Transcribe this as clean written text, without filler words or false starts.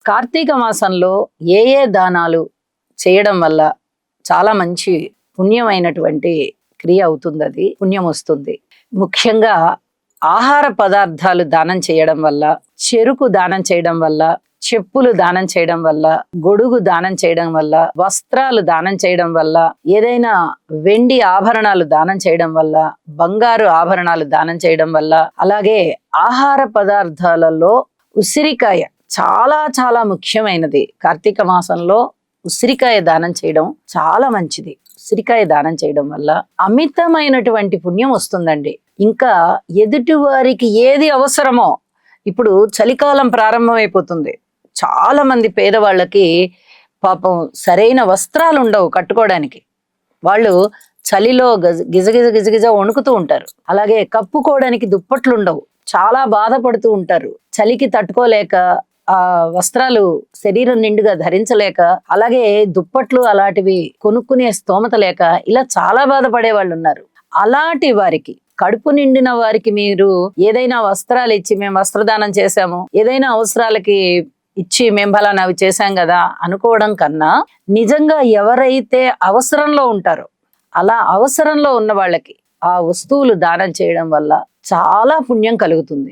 కార్తీక మాసంలో ఏ ఏ దానాలు చేయడం వల్ల చాలా మంచి పుణ్యమైనటువంటి క్రియ అవుతుంది, అది పుణ్యం వస్తుంది. ముఖ్యంగా ఆహార పదార్థాలు దానం చేయడం వల్ల, చెరుకు దానం చేయడం వల్ల, చెప్పులు దానం చేయడం వల్ల, గొడుగు దానం చేయడం వల్ల, వస్త్రాలు దానం చేయడం వల్ల, ఏదైనా వెండి ఆభరణాలు దానం చేయడం వల్ల, బంగారు ఆభరణాలు దానం చేయడం వల్ల, అలాగే ఆహార పదార్థాలలో ఉసిరికాయ చాలా చాలా ముఖ్యమైనది. కార్తీక మాసంలో ఉసిరికాయ దానం చేయడం చాలా మంచిది. ఉసిరికాయ దానం చేయడం వల్ల అమితమైనటువంటి పుణ్యం వస్తుందండి. ఇంకా ఎదుటి వారికి ఏది అవసరమో, ఇప్పుడు చలికాలం ప్రారంభమైపోతుంది, చాలా మంది పేదవాళ్ళకి పాపం సరైన వస్త్రాలు ఉండవు కట్టుకోవడానికి. వాళ్ళు చలిలో గిజగిజ గిజగిజ వణుకుతూ ఉంటారు. అలాగే కప్పుకోవడానికి దుప్పట్లు ఉండవు, చాలా బాధపడుతూ ఉంటారు. చలికి తట్టుకోలేక ఆ వస్త్రాలు శరీరం నిండుగా ధరించలేక, అలాగే దుప్పట్లు అలాంటివి కొనుక్కునే స్తోమత లేక, ఇలా చాలా బాధపడే వాళ్ళు ఉన్నారు. అలాంటి వారికి, కడుపు నిండిన వారికి మీరు ఏదైనా వస్త్రాలు ఇచ్చి మేము వస్త్రదానం చేశాము, ఏదైనా అవసరాలకి ఇచ్చి మేము ఫలానా అవి చేశాం కదా అనుకోవడం కన్నా, నిజంగా ఎవరైతే అవసరంలో ఉంటారో అలా అవసరంలో ఉన్న వాళ్ళకి ఆ వస్తువులు దానం చేయడం వల్ల చాలా పుణ్యం కలుగుతుంది.